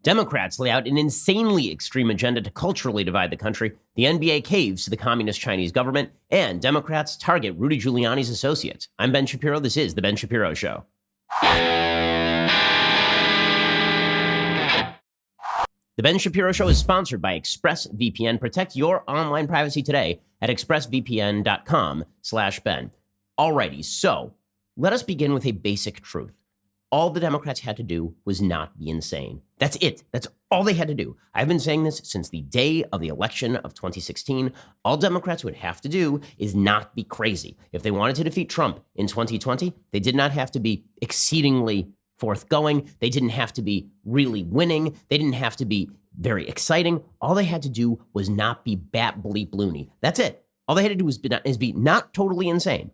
Democrats lay out an insanely extreme agenda to culturally divide the country. The NBA caves to the communist Chinese government, and Democrats target Rudy Giuliani's associates. I'm Ben Shapiro. This is The Ben Shapiro Show. The Ben Shapiro Show is sponsored by ExpressVPN. Protect your online privacy today at expressvpn.com/Ben. Alrighty, so let us begin with a basic truth. All the Democrats had to do was not be insane. That's it. That's all they had to do. I've been saying this since the day of the election of 2016. All Democrats would have to do is not be crazy. If they wanted to defeat Trump in 2020, they did not have to be exceedingly forthgoing. They didn't have to be really winning. They didn't have to be very exciting. All they had to do was not be bat bleep loony. That's it. All they had to do was be not totally insane.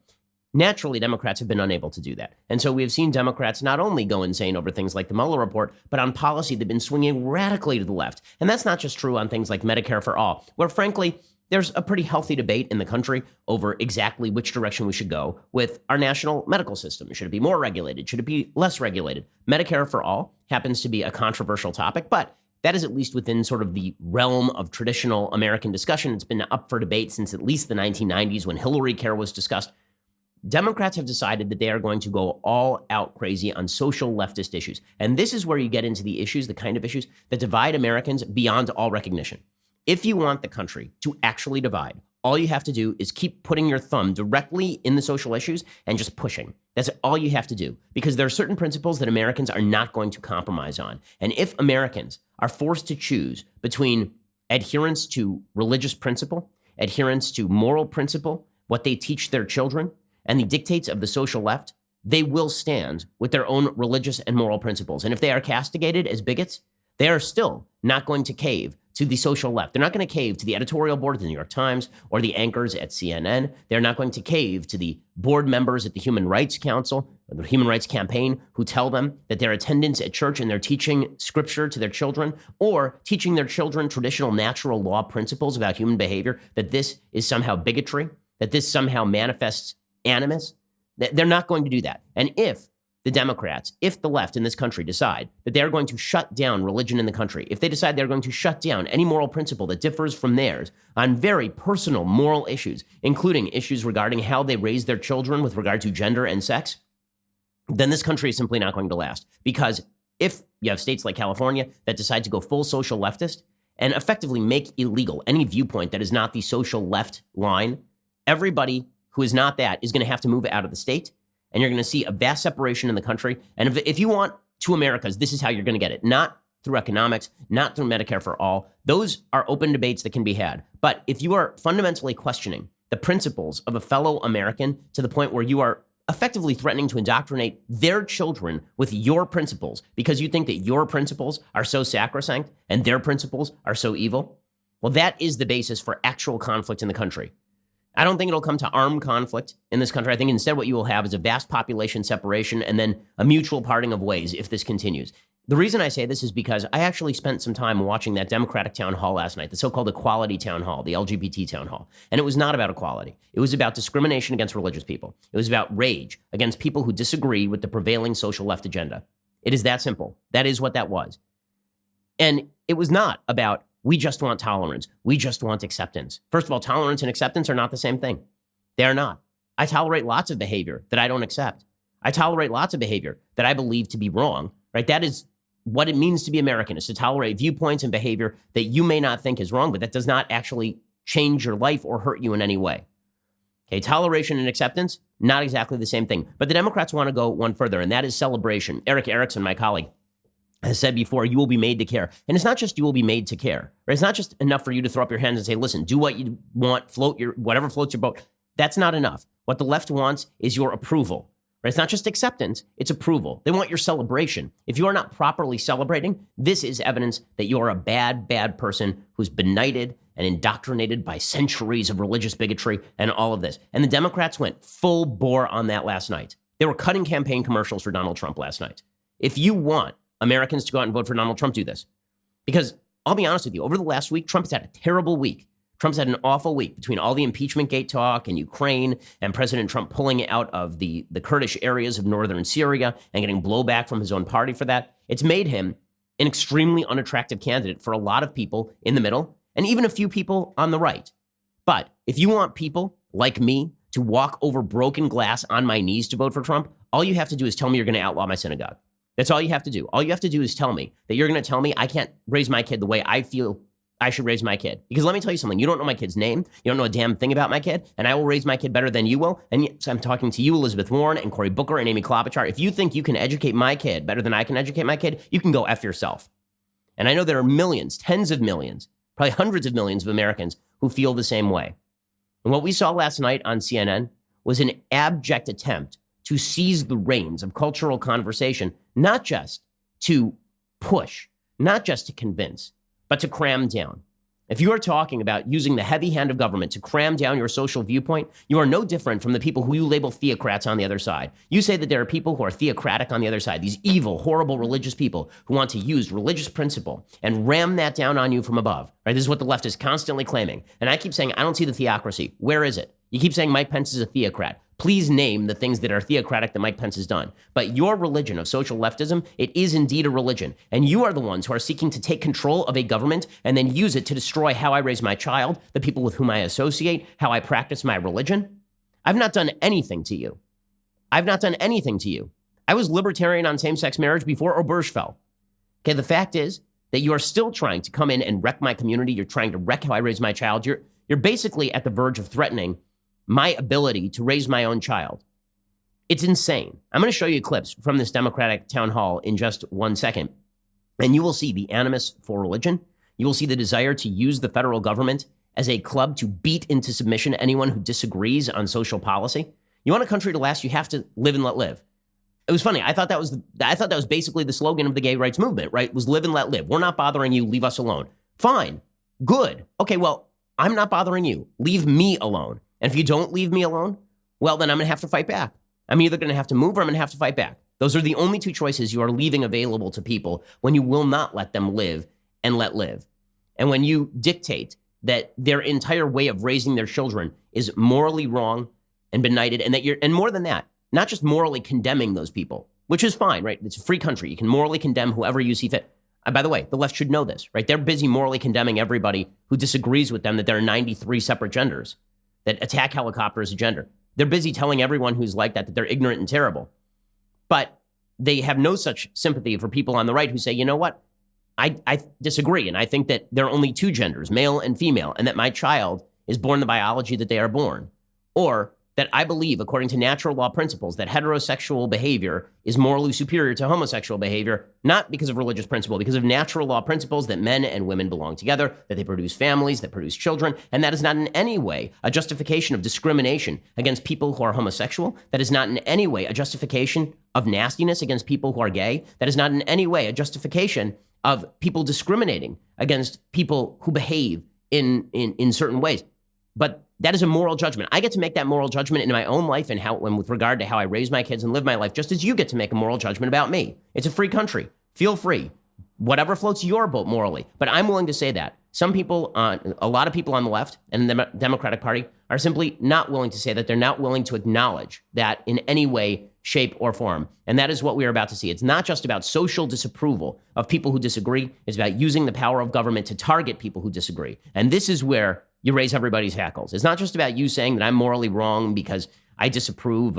Naturally, Democrats have been unable to do that. And so we have seen Democrats not only go insane over things like the Mueller report, but on policy, they've been swinging radically to the left. And that's not just true on things like Medicare for all, where frankly, there's a pretty healthy debate in the country over exactly which direction we should go with our national medical system. Should it be more regulated? Should it be less regulated? Medicare for all happens to be a controversial topic, but that is at least within sort of the realm of traditional American discussion. It's been up for debate since at least the 1990s when Hillary Care was discussed. Democrats have decided that they are going to go all out crazy on social leftist issues. And this is where you get into the issues, the kind of issues that divide Americans beyond all recognition. If you want the country to actually divide, all you have to do is keep putting your thumb directly in the social issues and just pushing. That's all you have to do, because there are certain principles that Americans are not going to compromise on. And if Americans are forced to choose between adherence to religious principle, adherence to moral principle, what they teach their children, and the dictates of the social left, they will stand with their own religious and moral principles. And if they are castigated as bigots, they are still not going to cave to the social left. They're not going to cave to the editorial board of the New York Times or the anchors at CNN. They're not going to cave to the board members at the Human Rights Council or the Human Rights Campaign who tell them that their attendance at church and they're teaching scripture to their children or teaching their children traditional natural law principles about human behavior, that this is somehow bigotry, that this somehow manifests animus. They're not going to do that. And if the Democrats, if the left in this country decide that they're going to shut down religion in the country, if they decide they're going to shut down any moral principle that differs from theirs on very personal moral issues, including issues regarding how they raise their children with regard to gender and sex, then this country is simply not going to last. Because if you have states like California that decide to go full social leftist and effectively make illegal any viewpoint that is not the social left line, everybody who is not that is going to have to move out of the state, and you're going to see a vast separation in the country. And if you want two Americas, this is how you're going to get it. Not through economics, not through Medicare for all. Those are open debates that can be had. But if you are fundamentally questioning the principles of a fellow American to the point where you are effectively threatening to indoctrinate their children with your principles because you think that your principles are so sacrosanct and their principles are so evil, well, that is the basis for actual conflict in the country. I don't think it'll come to armed conflict in this country. I think instead what you will have is a vast population separation and then a mutual parting of ways if this continues. The reason I say this is because I actually spent some time watching that Democratic town hall last night, the so-called equality town hall, the LGBT town hall. And it was not about equality. It was about discrimination against religious people. It was about rage against people who disagree with the prevailing social left agenda. It is that simple. That is what that was. And it was not about we just want tolerance. We just want acceptance. First of all, tolerance and acceptance are not the same thing. They are not. I tolerate lots of behavior that I don't accept. I tolerate lots of behavior that I believe to be wrong, right? That is what it means to be American, is to tolerate viewpoints and behavior that you may not think is wrong, but that does not actually change your life or hurt you in any way. Okay, toleration and acceptance, not exactly the same thing. But the Democrats want to go one further, and that is celebration. Eric Erickson, my colleague, has said before, you will be made to care. And it's not just you will be made to care. Right? It's not just enough for you to throw up your hands and say, listen, do what you want, whatever floats your boat. That's not enough. What the left wants is your approval. Right? It's not just acceptance, it's approval. They want your celebration. If you are not properly celebrating, this is evidence that you are a bad, bad person who's benighted and indoctrinated by centuries of religious bigotry and all of this. And the Democrats went full bore on that last night. They were cutting campaign commercials for Donald Trump last night. If you want Americans to go out and vote for Donald Trump, do this. Because I'll be honest with you, over the last week, Trump has had a terrible week. Trump's had an awful week between all the impeachment gate talk and Ukraine and President Trump pulling out of the Kurdish areas of northern Syria and getting blowback from his own party for that. It's made him an extremely unattractive candidate for a lot of people in the middle and even a few people on the right. But if you want people like me to walk over broken glass on my knees to vote for Trump, all you have to do is tell me you're going to outlaw my synagogue. That's all you have to do. All you have to do is tell me that you're going to tell me I can't raise my kid the way I feel I should raise my kid. Because let me tell you something. You don't know my kid's name. You don't know a damn thing about my kid. And I will raise my kid better than you will. And yes, I'm talking to you, Elizabeth Warren and Cory Booker and Amy Klobuchar. If you think you can educate my kid better than I can educate my kid, you can go F yourself. And I know there are millions, tens of millions, probably hundreds of millions of Americans who feel the same way. And what we saw last night on CNN was an abject attempt to seize the reins of cultural conversation, not just to push, not just to convince, but to cram down. If you are talking about using the heavy hand of government to cram down your social viewpoint, you are no different from the people who you label theocrats on the other side. You say that there are people who are theocratic on the other side, these evil, horrible religious people who want to use religious principle and ram that down on you from above. Right? This is what the left is constantly claiming. And I keep saying, I don't see the theocracy. Where is it? You keep saying Mike Pence is a theocrat. Please name the things that are theocratic that Mike Pence has done. But your religion of social leftism, it is indeed a religion. And you are the ones who are seeking to take control of a government and then use it to destroy how I raise my child, the people with whom I associate, how I practice my religion. I've not done anything to you. I've not done anything to you. I was libertarian on same-sex marriage before Oberge fell. Okay, the fact is that you are still trying to come in and wreck my community. You're trying to wreck how I raise my child. You're basically at the verge of threatening my ability to raise my own child. It's insane. I'm going to show you clips from this Democratic town hall in just 1 second, and you will see the animus for religion. You will see the desire to use the federal government as a club to beat into submission anyone who disagrees on social policy. You want a country to last, you have to live and let live. It was funny. I thought that was basically the slogan of the gay rights movement, right? It was live and let live. We're not bothering you. Leave us alone. Fine. Good. Okay, well, I'm not bothering you. Leave me alone. And if you don't leave me alone, well, then I'm going to have to fight back. I'm either going to have to move or I'm going to have to fight back. Those are the only two choices you are leaving available to people when you will not let them live and let live. And when you dictate that their entire way of raising their children is morally wrong and benighted, and more than that, not just morally condemning those people, which is fine, right? It's a free country. You can morally condemn whoever you see fit. And by the way, the left should know this, right? They're busy morally condemning everybody who disagrees with them that there are 93 separate genders, that attack helicopter is a gender. They're busy telling everyone who's like that they're ignorant and terrible. But they have no such sympathy for people on the right who say, you know what? I disagree. And I think that there are only two genders, male and female, and that my child is born the biology that they are born. Or that I believe, according to natural law principles, that heterosexual behavior is morally superior to homosexual behavior, not because of religious principle, because of natural law principles that men and women belong together, that they produce families, that produce children, and that is not in any way a justification of discrimination against people who are homosexual. That is not in any way a justification of nastiness against people who are gay. That is not in any way a justification of people discriminating against people who behave in certain ways. But that is a moral judgment. I get to make that moral judgment in my own life and with regard to how I raise my kids and live my life, just as you get to make a moral judgment about me. It's a free country. Feel free. Whatever floats your boat morally. But I'm willing to say that. Some people, a lot of people on the left and the Democratic Party are simply not willing to say that. They're not willing to acknowledge that in any way, shape, or form. And that is what we are about to see. It's not just about social disapproval of people who disagree. It's about using the power of government to target people who disagree. And this is where you raise everybody's hackles. It's not just about you saying that I'm morally wrong because I disapprove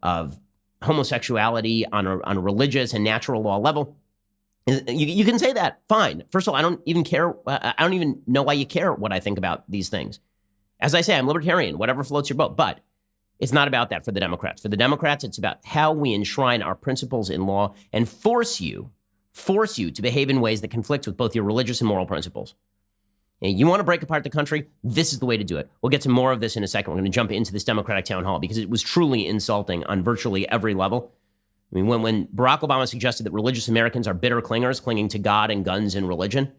of homosexuality on a religious and natural law level. You can say that, fine. First of all, I don't even care. I don't even know why you care what I think about these things. As I say, I'm libertarian, whatever floats your boat. But it's not about that for the Democrats. For the Democrats, it's about how we enshrine our principles in law and force you to behave in ways that conflict with both your religious and moral principles. And you want to break apart the country? This is the way to do it. We'll get to more of this in a second. We're going to jump into this Democratic town hall because it was truly insulting on virtually every level. I mean, when Barack Obama suggested that religious Americans are bitter clingers clinging to God and guns and religion,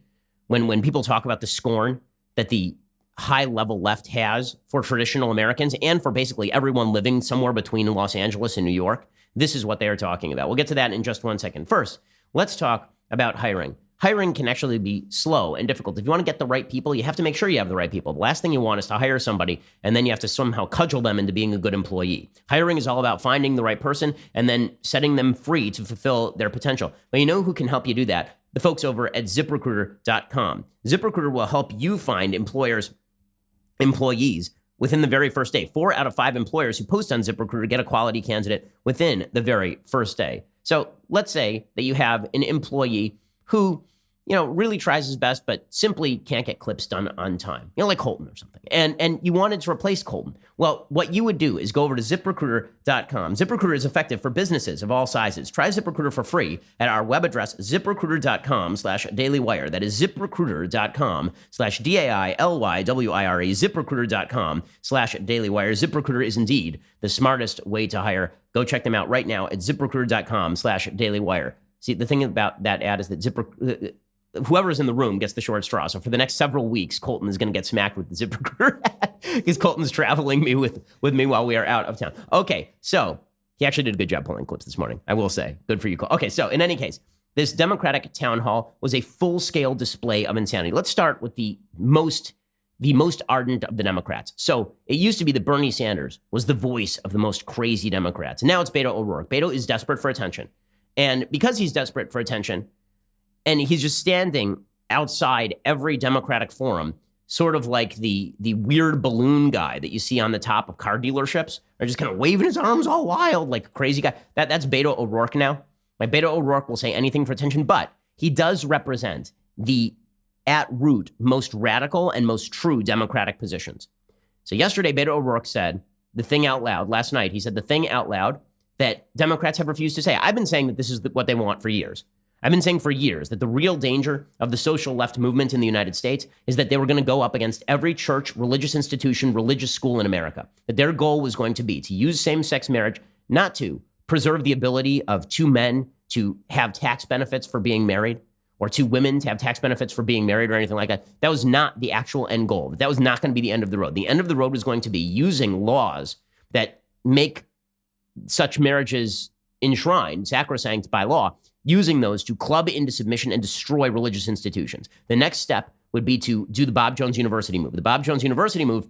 when people talk about the scorn that the high-level left has for traditional Americans and for basically everyone living somewhere between Los Angeles and New York, this is what they are talking about. We'll get to that in just 1 second. First, let's talk about hiring. Hiring can actually be slow and difficult. If you want to get the right people, you have to make sure you have the right people. The last thing you want is to hire somebody and then you have to somehow cudgel them into being a good employee. Hiring is all about finding the right person and then setting them free to fulfill their potential. But you know who can help you do that? the folks over at ZipRecruiter.com. ZipRecruiter will help you find employees within the very first day. 4 out of 5 employers who post on ZipRecruiter get a quality candidate within the very first day. So let's say that you have an employee who, really tries his best, but simply can't get clips done on time, like Colton or something. And you wanted to replace Colton. Well, what you would do is go over to ZipRecruiter.com. ZipRecruiter is effective for businesses of all sizes. Try ZipRecruiter for free at our web address, ZipRecruiter.com/dailywire. That is ZipRecruiter.com/DAILYWIRE, ZipRecruiter.com/dailywire. ZipRecruiter is indeed the smartest way to hire. Go check them out right now at ZipRecruiter.com/dailywire. See, the thing about that ad is that whoever's in the room gets the short straw. So for the next several weeks, Colton is going to get smacked with the ZipRecruiter because Colton's traveling with me while we are out of town. Okay, so he actually did a good job pulling clips this morning, I will say. Good for you, Colton. Okay, so in any case, this Democratic town hall was a full-scale display of insanity. Let's start with the most ardent of the Democrats. So it used to be that Bernie Sanders was the voice of the most crazy Democrats. Now it's Beto O'Rourke. Beto is desperate for attention. And because he's desperate for attention, and he's just standing outside every Democratic forum, sort of like the weird balloon guy that you see on the top of car dealerships, or just kind of waving his arms all wild like a crazy guy. That's Beto O'Rourke now. Like Beto O'Rourke will say anything for attention, but he does represent the at root most radical and most true Democratic positions. So yesterday, Beto O'Rourke said the thing out loud. Last night, he said the thing out loud that Democrats have refused to say. I've been saying that this is what they want for years. I've been saying for years that the real danger of the social left movement in the United States is that they were going to go up against every church, religious institution, religious school in America. That their goal was going to be to use same-sex marriage not to preserve the ability of 2 men to have tax benefits for being married, or 2 women to have tax benefits for being married or anything like that. That was not the actual end goal. That was not going to be the end of the road. The end of the road was going to be using laws that make such marriages enshrined, sacrosanct by law, using those to club into submission and destroy religious institutions. The next step would be to do the Bob Jones University move. The Bob Jones University move,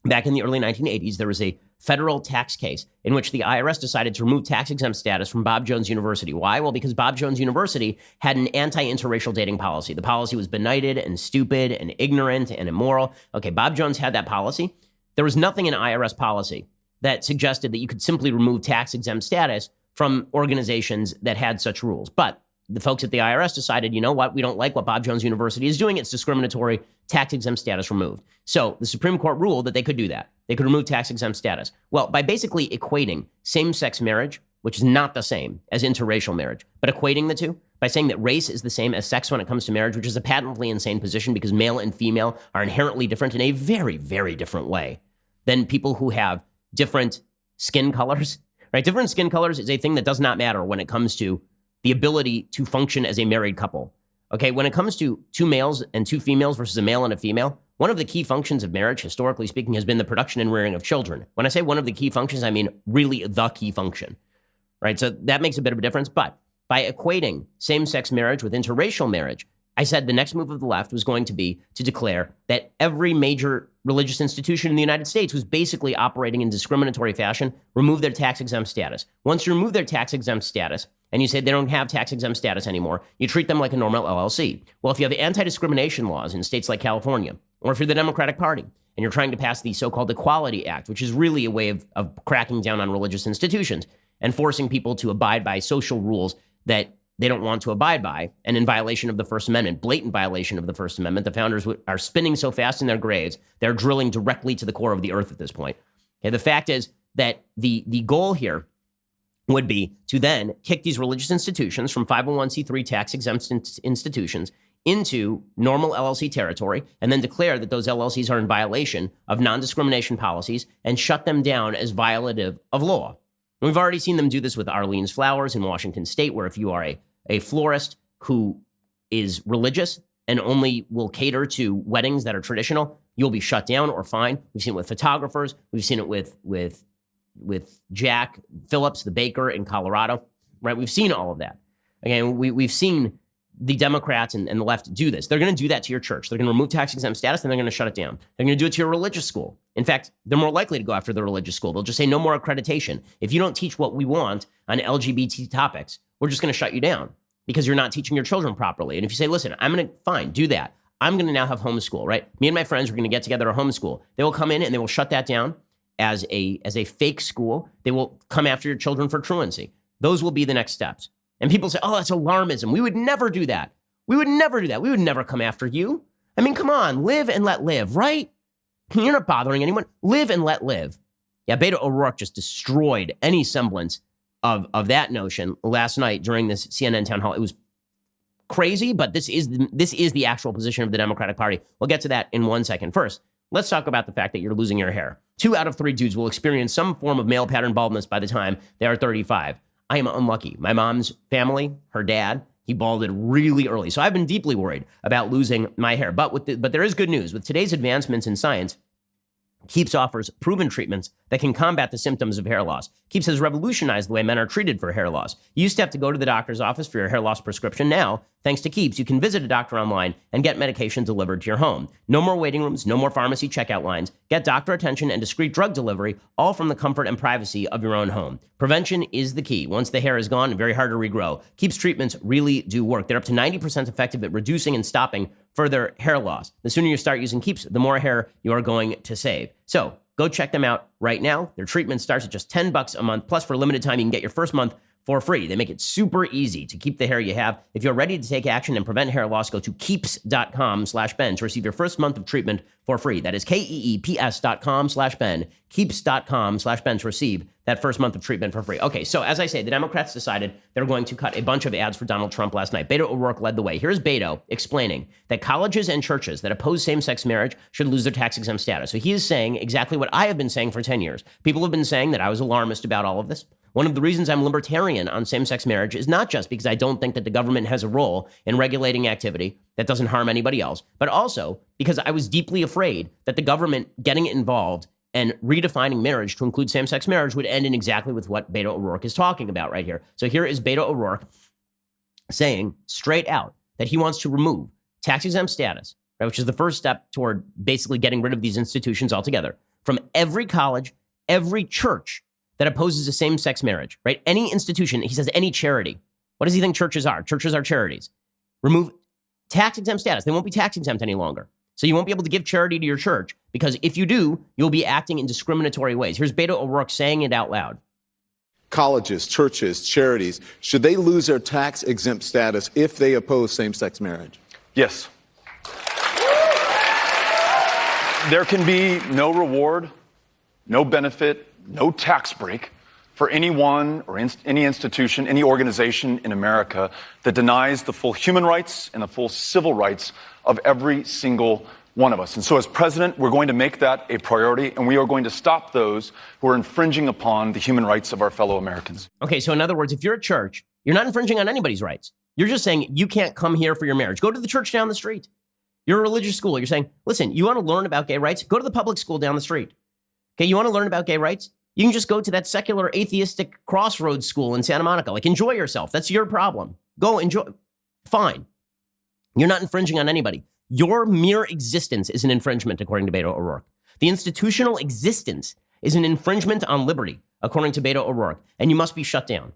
back in the early 1980s, there was a federal tax case in which the IRS decided to remove tax-exempt status from Bob Jones University. Why? Well, because Bob Jones University had an anti-interracial dating policy. The policy was benighted and stupid and ignorant and immoral. Okay, Bob Jones had that policy. There was nothing in IRS policy that suggested that you could simply remove tax-exempt status from organizations that had such rules. But the folks at the IRS decided, you know what, we don't like what Bob Jones University is doing. It's discriminatory, tax-exempt status removed. So the Supreme Court ruled that they could do that. They could remove tax-exempt status. Well, by basically equating same-sex marriage, which is not the same as interracial marriage, but equating the two, by saying that race is the same as sex when it comes to marriage, which is a patently insane position because male and female are inherently different in a very, very different way than people who have different skin colors. Right? Different skin colors is a thing that does not matter when it comes to the ability to function as a married couple. Okay, when it comes to 2 males and 2 females versus a male and a female, one of the key functions of marriage, historically speaking, has been the production and rearing of children. When I say one of the key functions, I mean really the key function. Right? So that makes a bit of a difference. But by equating same-sex marriage with interracial marriage, I said the next move of the left was going to be to declare that every major religious institution in the United States was basically operating in discriminatory fashion, remove their tax-exempt status. Once you remove their tax-exempt status, and you say they don't have tax-exempt status anymore, you treat them like a normal LLC. Well, if you have anti-discrimination laws in states like California, or if you're the Democratic Party, and you're trying to pass the so-called Equality Act, which is really a way of cracking down on religious institutions and forcing people to abide by social rules that they don't want to abide by, and in violation of the First Amendment, blatant violation of the First Amendment. The founders are spinning so fast in their graves, they're drilling directly to the core of the earth at this point. Okay, the fact is that the goal here would be to then kick these religious institutions from 501c3 tax-exempt institutions into normal LLC territory, and then declare that those LLCs are in violation of non-discrimination policies and shut them down as violative of law. And we've already seen them do this with Arlene's Flowers in Washington State, where if you are a florist who is religious and only will cater to weddings that are traditional, you'll be shut down or fined. We've seen it with photographers. We've seen it with Jack Phillips, the baker in Colorado, right? We've seen all of that. Again, we've seen the Democrats and the left do this. They're going to do that to your church. They're going to remove tax-exempt status, and they're going to shut it down. They're going to do it to your religious school. In fact, they're more likely to go after the religious school. They'll just say, no more accreditation. If you don't teach what we want on LGBT topics, we're just going to shut you down. because you're not teaching your children properly. And if you say, listen, I'm going to, fine, do that. I'm going to now have homeschool, right? Me and my friends are going to get together a homeschool. They will come in and they will shut that down as a fake school. They will come after your children for truancy. Those will be the next steps. And people say, oh, that's alarmism. We would never do that. We would never do that. We would never come after you. I mean, come on, live and let live, right? You're not bothering anyone. Live and let live. Yeah, Beto O'Rourke just destroyed any semblance of that notion last night during this CNN town hall. It was crazy, but this is the actual position of the Democratic Party. We'll get to that in 1 second. First, let's talk about the fact that you're losing your hair. 2 out of 3 dudes will experience some form of male pattern baldness by the time they are 35. I am unlucky. My mom's family, her dad, he balded really early. So I've been deeply worried about losing my hair. But there is good news. With today's advancements in science, Keeps offers proven treatments that can combat the symptoms of hair loss. Keeps has revolutionized the way men are treated for hair loss. You used to have to go to the doctor's office for your hair loss prescription. Now, thanks to Keeps, you can visit a doctor online and get medication delivered to your home. No more waiting rooms, no more pharmacy checkout lines. Get doctor attention and discreet drug delivery, all from the comfort and privacy of your own home. Prevention is the key. Once the hair is gone, very hard to regrow. Keeps treatments really do work. They're up to 90% effective at reducing and stopping further hair loss. The sooner you start using Keeps, the more hair you are going to save. So go check them out right now. Their treatment starts at just $10 a month. Plus, for a limited time, you can get your first month for free. They make it super easy to keep the hair you have. If you're ready to take action and prevent hair loss, go to keeps.com/Ben to receive your first month of treatment for free. That is KEEPS.com/Ben, keeps.com/Ben to receive that first month of treatment for free. Okay, so as I say, the Democrats decided they're going to cut a bunch of ads for Donald Trump last night. Beto O'Rourke led the way. Here's Beto explaining that colleges and churches that oppose same-sex marriage should lose their tax-exempt status. So he is saying exactly what I have been saying for 10 years. People have been saying that I was alarmist about all of this. One of the reasons I'm libertarian on same-sex marriage is not just because I don't think that the government has a role in regulating activity that doesn't harm anybody else, but also because I was deeply afraid that the government getting involved and redefining marriage to include same-sex marriage would end in exactly with what Beto O'Rourke is talking about right here. So here is Beto O'Rourke saying straight out that he wants to remove tax-exempt status, right, which is the first step toward basically getting rid of these institutions altogether, from every college, every church that opposes a same-sex marriage, right? Any institution, he says any charity. What does he think churches are? Churches are charities. Remove tax-exempt status. They won't be tax-exempt any longer. So you won't be able to give charity to your church because if you do, you'll be acting in discriminatory ways. Here's Beto O'Rourke saying it out loud. Colleges, churches, charities, should they lose their tax-exempt status if they oppose same-sex marriage? Yes. There can be no reward, no benefit, no tax break for anyone or any institution, any organization in America that denies the full human rights and the full civil rights of every single one of us. And so as president, we're going to make that a priority, and we are going to stop those who are infringing upon the human rights of our fellow Americans. Okay, so in other words, if you're a church, you're not infringing on anybody's rights. You're just saying you can't come here for your marriage. Go to the church down the street. You're a religious school. You're saying, listen, you want to learn about gay rights? Go to the public school down the street. Okay, you want to learn about gay rights? You can just go to that secular atheistic crossroads school in Santa Monica. Like, enjoy yourself. That's your problem. Go enjoy. Fine. You're not infringing on anybody. Your mere existence is an infringement, according to Beto O'Rourke. The institutional existence is an infringement on liberty, according to Beto O'Rourke, and you must be shut down.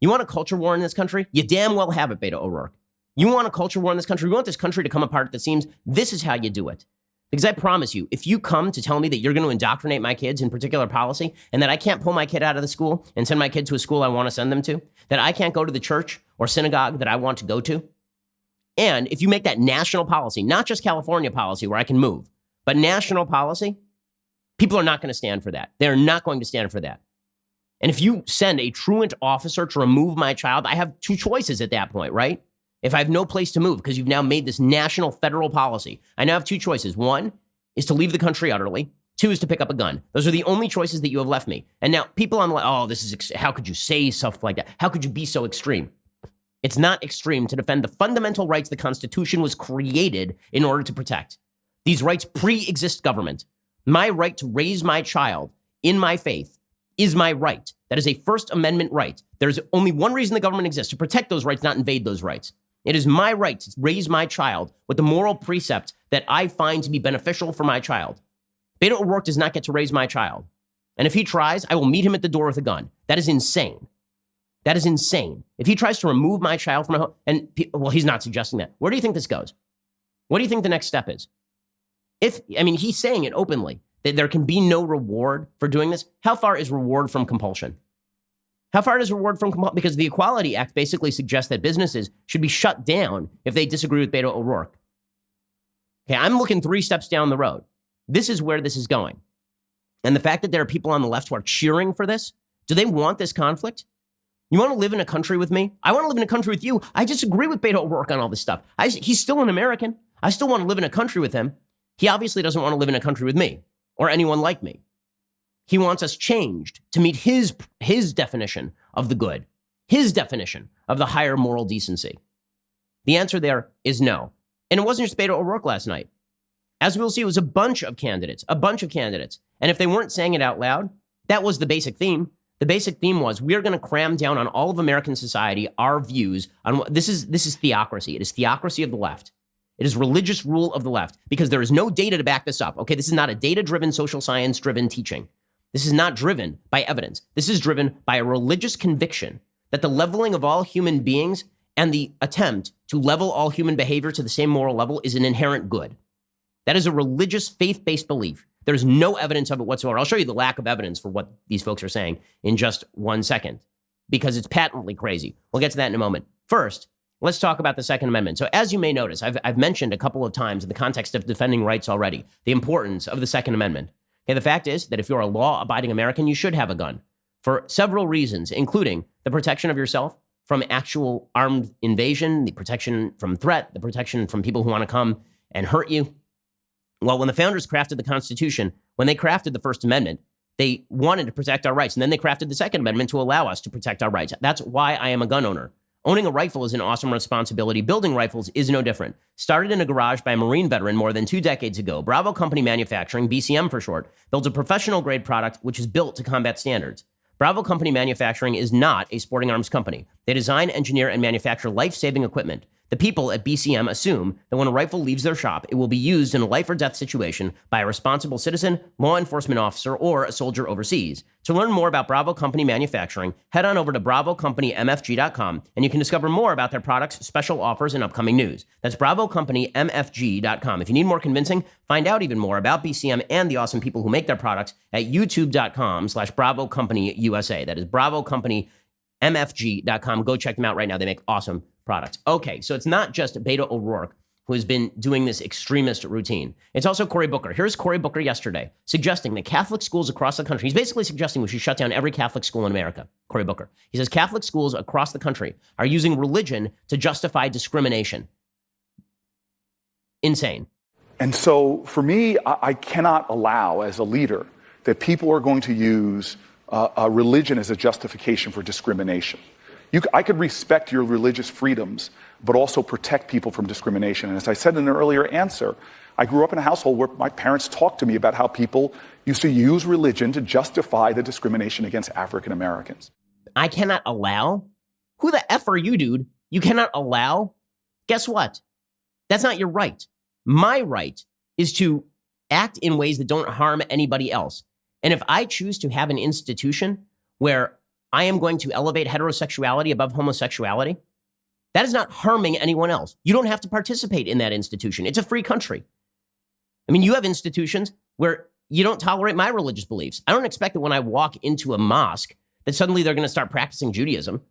You want a culture war in this country? You damn well have it, Beto O'Rourke. You want a culture war in this country? You want this country to come apart at the seams? This is how you do it. Because I promise you, if you come to tell me that you're going to indoctrinate my kids in particular policy and that I can't pull my kid out of the school and send my kid to a school I want to send them to, that I can't go to the church or synagogue that I want to go to, and if you make that national policy, not just California policy where I can move, but national policy, people are not going to stand for that. They're not going to stand for that. And if you send a truant officer to remove my child, I have 2 choices at that point, right? If I have no place to move because you've now made this national federal policy, I now have 2 choices. 1 is to leave the country utterly. 2 is to pick up a gun. Those are the only choices that you have left me. And now people on like, oh, how could you say stuff like that? How could you be so extreme? It's not extreme to defend the fundamental rights the Constitution was created in order to protect. These rights pre-exist government. My right to raise my child in my faith is my right. That is a First Amendment right. There's only one reason the government exists, to protect those rights, not invade those rights. It is my right to raise my child with the moral precepts that I find to be beneficial for my child. Beto O'Rourke does not get to raise my child. And if he tries, I will meet him at the door with a gun. That is insane. That is insane. If he tries to remove my child from my home, well, he's not suggesting that. Where do you think this goes? What do you think the next step is? He's saying it openly, that there can be no reward for doing this. How far is reward from compulsion? How far is reward from compulsion? Because the Equality Act basically suggests that businesses should be shut down if they disagree with Beto O'Rourke. Okay, I'm looking 3 steps down the road. This is where this is going. And the fact that there are people on the left who are cheering for this, do they want this conflict? You want to live in a country with me? I want to live in a country with you. I disagree with Beto O'Rourke on all this stuff. He's still an American. I still want to live in a country with him. He obviously doesn't want to live in a country with me or anyone like me. He wants us changed to meet his definition of the good, his definition of the higher moral decency. The answer there is no. And it wasn't just Beto O'Rourke last night. As we'll see, it was a bunch of candidates. And if they weren't saying it out loud, that was the basic theme. The basic theme was, we are going to cram down on all of American society our views on what this is theocracy. It is theocracy of the left. It is religious rule of the left, because there is no data to back this up. Okay, this is not a data-driven, social science-driven teaching. This is not driven by evidence. This is driven by a religious conviction that the leveling of all human beings and the attempt to level all human behavior to the same moral level is an inherent good. That is a religious, faith-based belief. There's no evidence of it whatsoever. I'll show you the lack of evidence for what these folks are saying in just 1 second, because it's patently crazy. We'll get to that in a moment. First, let's talk about the Second Amendment. So as you may notice, I've mentioned a couple of times in the context of defending rights already, the importance of the Second Amendment. Okay, the fact is that if you're a law-abiding American, you should have a gun for several reasons, including the protection of yourself from actual armed invasion, the protection from threat, the protection from people who want to come and hurt you. Well, when the founders crafted the Constitution, when they crafted the First Amendment, they wanted to protect our rights. And then they crafted the Second Amendment to allow us to protect our rights. That's why I am a gun owner. Owning a rifle is an awesome responsibility. Building rifles is no different. Started in a garage by a Marine veteran more than 2 decades ago, Bravo Company Manufacturing, BCM for short, builds a professional-grade product which is built to combat standards. Bravo Company Manufacturing is not a sporting arms company. They design, engineer, and manufacture life-saving equipment. The people at BCM assume that when a rifle leaves their shop, it will be used in a life or death situation by a responsible citizen, law enforcement officer, or a soldier overseas. To learn more about Bravo Company Manufacturing, head on over to BravoCompanyMFG.com, and you can discover more about their products, special offers, and upcoming news. That's BravoCompanyMFG.com. If you need more convincing, find out even more about BCM and the awesome people who make their products at YouTube.com/BravoCompanyUSA. That is BravoCompanyMFG.com. Go check them out right now. They make awesome products. Okay, so it's not just Beto O'Rourke who has been doing this extremist routine. It's also Cory Booker. Here's Cory Booker yesterday suggesting that Catholic schools across the country, he's basically suggesting we should shut down every Catholic school in America, Cory Booker. He says Catholic schools across the country are using religion to justify discrimination. Insane. And so for me, I cannot allow as a leader that people are going to use a religion as a justification for discrimination. I could respect your religious freedoms, but also protect people from discrimination. And as I said in an earlier answer, I grew up in a household where my parents talked to me about how people used to use religion to justify the discrimination against African Americans. I cannot allow? Who the F are you, dude? You cannot allow? Guess what? That's not your right. My right is to act in ways that don't harm anybody else. And if I choose to have an institution where I am going to elevate heterosexuality above homosexuality, that is not harming anyone else. You don't have to participate in that institution. It's a free country. I mean, you have institutions where you don't tolerate my religious beliefs. I don't expect that when I walk into a mosque that suddenly they're going to start practicing Judaism.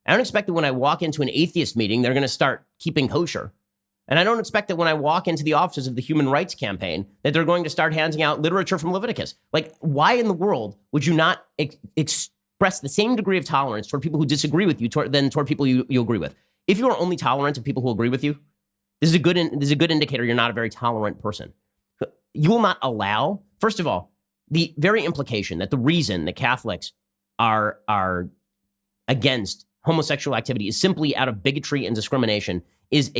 I don't expect that when I walk into an atheist meeting, they're going to start keeping kosher. And I don't expect that when I walk into the offices of the Human Rights Campaign that they're going to start handing out literature from Leviticus. Like, why in the world would you not express the same degree of tolerance toward people who disagree with you than toward people you agree with? If you are only tolerant of people who agree with you, this is a good indicator you're not a very tolerant person. You will not allow, first of all, the very implication that the reason that Catholics are against homosexual activity is simply out of bigotry and discrimination is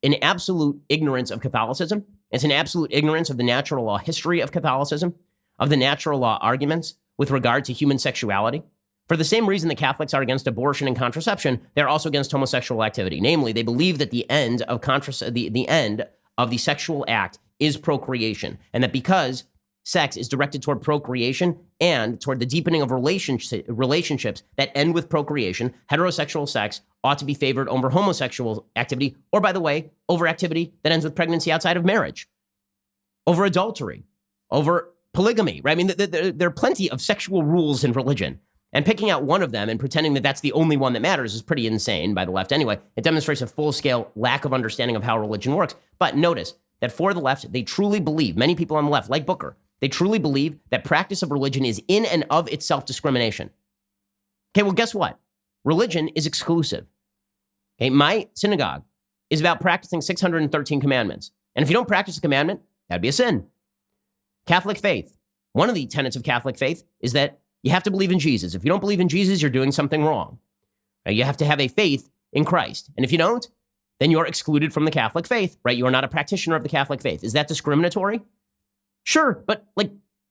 an absolute ignorance of Catholicism. It's an absolute ignorance of the natural law history of Catholicism, of the natural law arguments with regard to human sexuality. For the same reason that Catholics are against abortion and contraception, they're also against homosexual activity. Namely, they believe that the end of the end of the sexual act is procreation, and that because sex is directed toward procreation, and toward the deepening of relationships that end with procreation, heterosexual sex ought to be favored over homosexual activity, or, by the way, over activity that ends with pregnancy outside of marriage, over adultery, over polygamy, right? I mean, there are plenty of sexual rules in religion. And picking out one of them and pretending that that's the only one that matters is pretty insane by the left anyway. It demonstrates a full-scale lack of understanding of how religion works. But notice that for the left, they truly believe, many people on the left, like Booker, they truly believe that practice of religion is in and of itself discrimination. Okay, well, guess what? Religion is exclusive. Okay, my synagogue is about practicing 613 commandments. And if you don't practice a commandment, that'd be a sin. Catholic faith. One of the tenets of Catholic faith is that you have to believe in Jesus. If you don't believe in Jesus, you're doing something wrong. Now, you have to have a faith in Christ. And if you don't, then you're excluded from the Catholic faith, right? You are not a practitioner of the Catholic faith. Is that discriminatory? Sure, but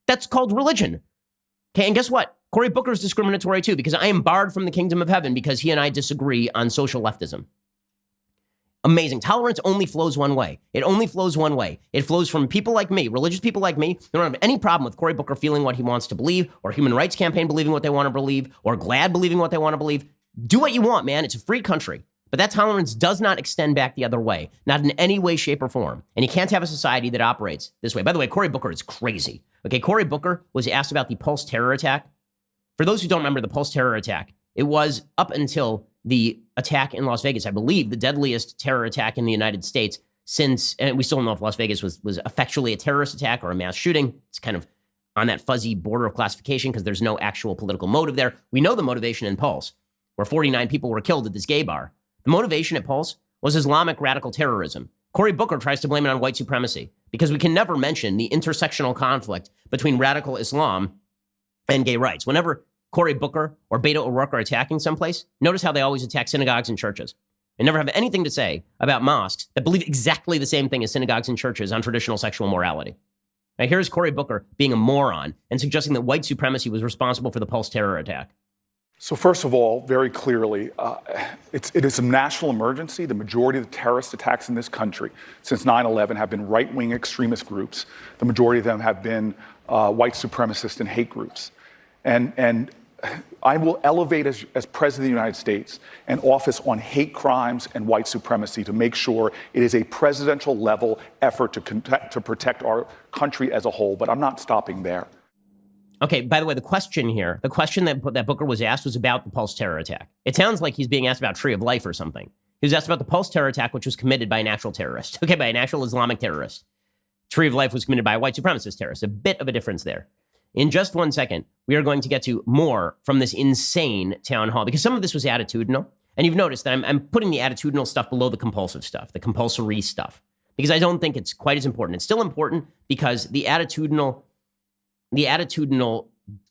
that's called religion. Okay, and guess what? Cory Booker is discriminatory too, because I am barred from the kingdom of heaven because he and I disagree on social leftism. Amazing. Tolerance only flows one way. It only flows one way. It flows from people like me, religious people like me. They don't have any problem with Cory Booker feeling what he wants to believe, or Human Rights Campaign believing what they want to believe, or GLAAD believing what they want to believe. Do what you want, man. It's a free country. But that tolerance does not extend back the other way, not in any way, shape, or form. And you can't have a society that operates this way. By the way, Cory Booker is crazy. Okay, Cory Booker was asked about the Pulse terror attack. For those who don't remember the Pulse terror attack, it was up until the attack in Las Vegas, I believe, the deadliest terror attack in the United States since, and we still don't know if Las Vegas was effectually a terrorist attack or a mass shooting. It's kind of on that fuzzy border of classification because there's no actual political motive there. We know the motivation in Pulse, where 49 people were killed at this gay bar. The motivation at Pulse was Islamic radical terrorism. Cory Booker tries to blame it on white supremacy because we can never mention the intersectional conflict between radical Islam and gay rights. Whenever Cory Booker or Beto O'Rourke are attacking someplace, notice how they always attack synagogues and churches. They never have anything to say about mosques that believe exactly the same thing as synagogues and churches on traditional sexual morality. Now, here's Cory Booker being a moron and suggesting that white supremacy was responsible for the Pulse terror attack. So first of all, very clearly, it is a national emergency. The majority of the terrorist attacks in this country since 9/11 have been right-wing extremist groups. The majority of them have been white supremacist and hate groups. And I will elevate, as President of the United States, an office on hate crimes and white supremacy to make sure it is a presidential level effort to protect our country as a whole. But I'm not stopping there. Okay, by the way, the question that Booker was asked was about the Pulse terror attack. It sounds like he's being asked about Tree of Life or something. He was asked about the Pulse terror attack, which was committed by an actual terrorist. Okay, by an actual Islamic terrorist. Tree of Life was committed by a white supremacist terrorist. A bit of a difference there. In just 1 second, we are going to get to more from this insane town hall, because some of this was attitudinal. And you've noticed that I'm putting the attitudinal stuff below the compulsive stuff, the compulsory stuff, because I don't think it's quite as important. It's still important because the attitudinal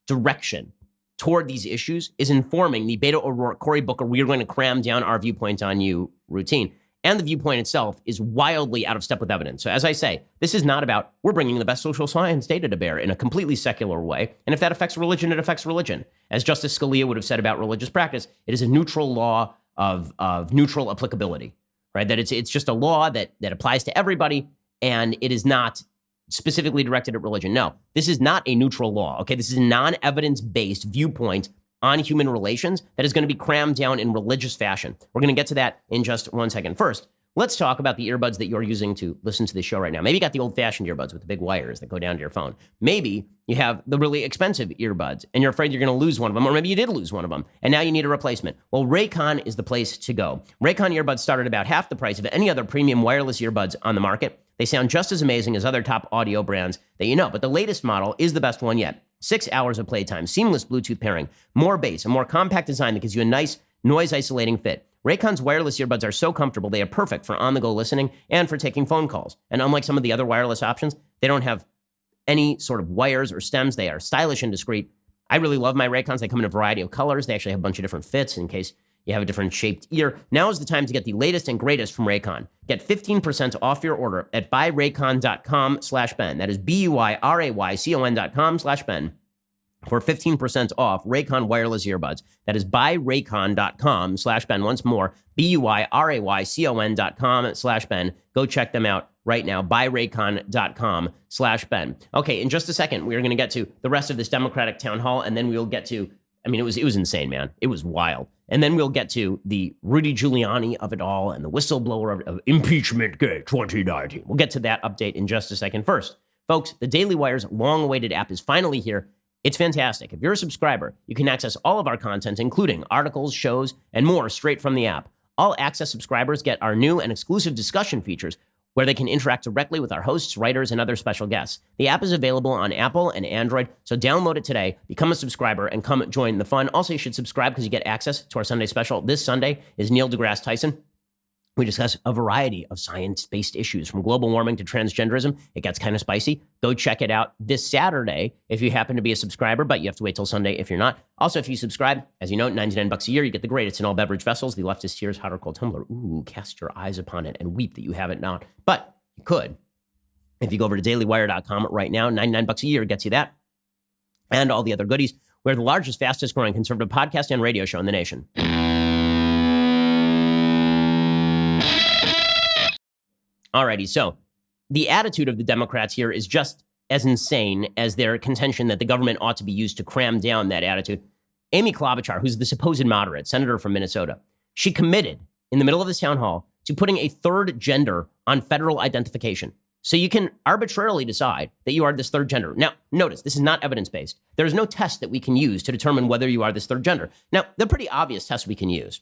direction toward these issues is informing the Beto O'Rourke, Cory Booker, we are going to cram down our viewpoint on you routine. And the viewpoint itself is wildly out of step with evidence. So as I say, this is not about we're bringing the best social science data to bear in a completely secular way. And if that affects religion, it affects religion. As Justice Scalia would have said about religious practice, it is a neutral law of neutral applicability, right? That it's just a law that applies to everybody, and it is not specifically directed at religion. No, this is not a neutral law, okay? This is a non-evidence-based viewpoint on human relations that is going to be crammed down in religious fashion. We're going to get to that in just 1 second. First, let's talk about the earbuds that you're using to listen to this show right now. Maybe you got the old-fashioned earbuds with the big wires that go down to your phone. Maybe you have the really expensive earbuds and you're afraid you're going to lose one of them, or maybe you did lose one of them and now you need a replacement. Well, Raycon is the place to go. Raycon earbuds start at about half the price of any other premium wireless earbuds on the market. They sound just as amazing as other top audio brands that you know, but the latest model is the best one yet. 6 hours of playtime, seamless Bluetooth pairing, more bass, a more compact design that gives you a nice noise-isolating fit. Raycon's wireless earbuds are so comfortable, they are perfect for on-the-go listening and for taking phone calls. And unlike some of the other wireless options, they don't have any sort of wires or stems. They are stylish and discreet. I really love my Raycons. They come in a variety of colors. They actually have a bunch of different fits in case you have a different shaped ear. Now is the time to get the latest and greatest from Raycon. Get 15% off your order at buyraycon.com/Ben. That is BUYRAYCON.com/Ben for 15% off Raycon wireless earbuds. That is buyraycon.com/Ben. Once more, BUYRAYCON.com/Ben. Go check them out. right now, buyraycon.com/Ben. Okay, in just a second, we're going to get to the rest of this Democratic town hall, and then we'll get to, I mean, it was insane, man. It was wild. And then we'll get to the Rudy Giuliani of it all and the whistleblower of impeachment gate 2019. We'll get to that update in just a second. First, folks, the Daily Wire's long-awaited app is finally here. It's fantastic. If you're a subscriber, you can access all of our content, including articles, shows, and more straight from the app. All access subscribers get our new and exclusive discussion features where they can interact directly with our hosts, writers, and other special guests. The app is available on Apple and Android, so download it today, become a subscriber, and come join the fun. Also, you should subscribe because you get access to our Sunday special. This Sunday is Neil deGrasse Tyson. We discuss a variety of science-based issues, from global warming to transgenderism. It gets kind of spicy. Go check it out this Saturday if you happen to be a subscriber, but you have to wait till Sunday if you're not. Also, if you subscribe, as you know, $99 a year, you get the great. It's in all beverage vessels. The leftist tears, hot or cold tumbler. Ooh, cast your eyes upon it and weep that you have it not. But you could. If you go over to dailywire.com right now, $99 a year gets you that and all the other goodies. We're the largest, fastest growing conservative podcast and radio show in the nation. Alrighty, so the attitude of the Democrats here is just as insane as their contention that the government ought to be used to cram down that attitude. Amy Klobuchar, who's the supposed moderate, senator from Minnesota, she committed in the middle of this town hall to putting a third gender on federal identification. So you can arbitrarily decide that you are this third gender. Now, notice, this is not evidence-based. There is no test that we can use to determine whether you are this third gender. Now, there are pretty obvious tests we can use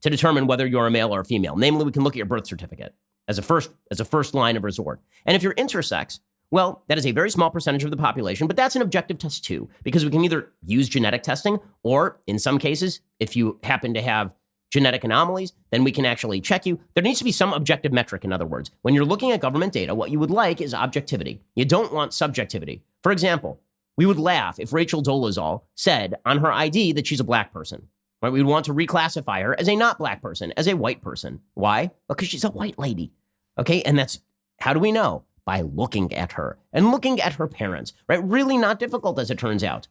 to determine whether you're a male or a female. Namely, we can look at your birth certificate as a first line of resort. And if you're intersex, well, that is a very small percentage of the population, but that's an objective test too, because we can either use genetic testing, or in some cases, if you happen to have genetic anomalies, then we can actually check you. There needs to be some objective metric, in other words. When you're looking at government data, what you would like is objectivity. You don't want subjectivity. For example, we would laugh if Rachel Dolezal said on her ID that she's a black person. Right? We would want to reclassify her as a not black person, as a white person. Why? Because she's a white lady. Okay, and that's, how do we know? By looking at her and looking at her parents, right? Really not difficult, as it turns out.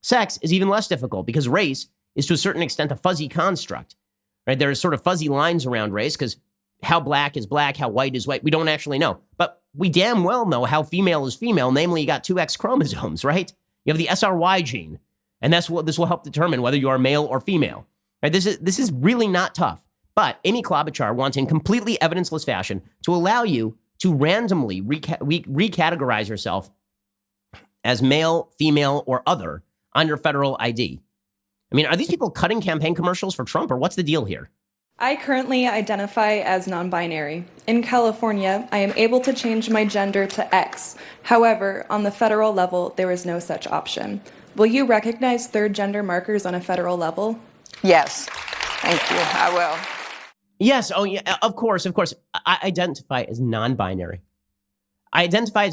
Sex is even less difficult because race is to a certain extent a fuzzy construct, right? There are sort of fuzzy lines around race because how black is black, how white is white, we don't actually know. But we damn well know how female is female, namely you got two X chromosomes, right? You have the SRY gene, and that's what this will help determine whether you are male or female. Right? This is really not tough. But Amy Klobuchar wants in completely evidence-less fashion to allow you to randomly recategorize yourself as male, female, or other on your federal ID. I mean, are these people cutting campaign commercials for Trump, or what's the deal here? I currently identify as non-binary. In California, I am able to change my gender to X. However, on the federal level, there is no such option. Will you recognize third gender markers on a federal level? Yes. Thank you. I will. Yes. Oh, yeah. Of course. I identify as non-binary. I identify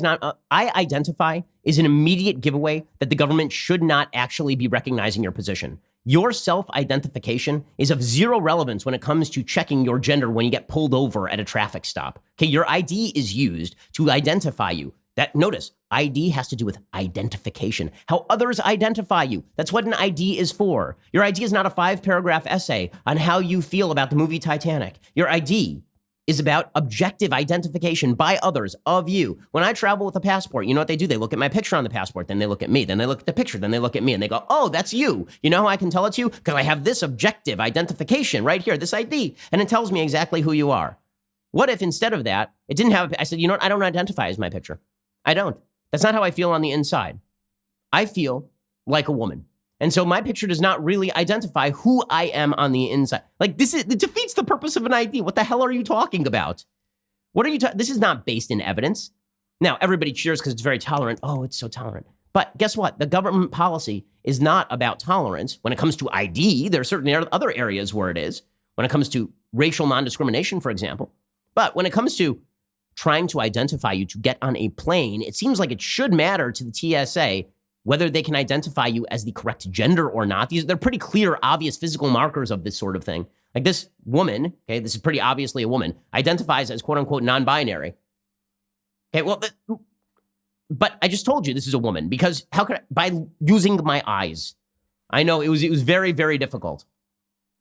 is an immediate giveaway that the government should not actually be recognizing your position. Your self-identification is of zero relevance when it comes to checking your gender when you get pulled over at a traffic stop. Okay, your ID is used to identify you. That, notice, ID has to do with identification, how others identify you. That's what an ID is for. Your ID is not a 5-paragraph essay on how you feel about the movie Titanic. Your ID is about objective identification by others of you. When I travel with a passport, you know what they do? They look at my picture on the passport, then they look at me, then they look at the picture, then they look at me, and they go, oh, that's you. You know how I can tell it's you? Because I have this objective identification right here, this ID, and it tells me exactly who you are. What if instead of that, it didn't have, I said, you know what? I don't identify as my picture. I don't. That's not how I feel on the inside. I feel like a woman. And so my picture does not really identify who I am on the inside. Like, it defeats the purpose of an ID. What the hell are you talking about? What are you this is not based in evidence. Now, everybody cheers because it's very tolerant. Oh, it's so tolerant. But guess what? The government policy is not about tolerance. When it comes to ID, there are certain other areas where it is. When it comes to racial non-discrimination, for example. But when it comes to trying to identify you to get on a plane, it seems like it should matter to the TSA whether they can identify you as the correct gender or not. They're pretty clear, obvious physical markers of this sort of thing. Like this woman, okay, this is pretty obviously a woman, identifies as quote unquote non-binary. Okay, well, but I just told you this is a woman because how could by using my eyes? I know it was very, very difficult.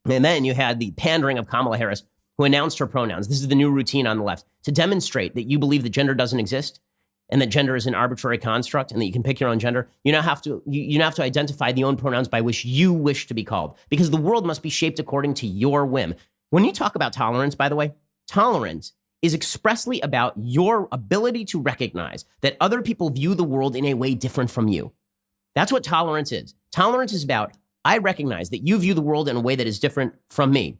And then you had the pandering of Kamala Harris, who announced her pronouns. This is the new routine on the left, to demonstrate that you believe that gender doesn't exist and that gender is an arbitrary construct and that you can pick your own gender. You now have to identify the own pronouns by which you wish to be called, because the world must be shaped according to your whim. When you talk about tolerance, by the way, tolerance is expressly about your ability to recognize that other people view the world in a way different from you. That's what tolerance is. Tolerance is about, I recognize that you view the world in a way that is different from me.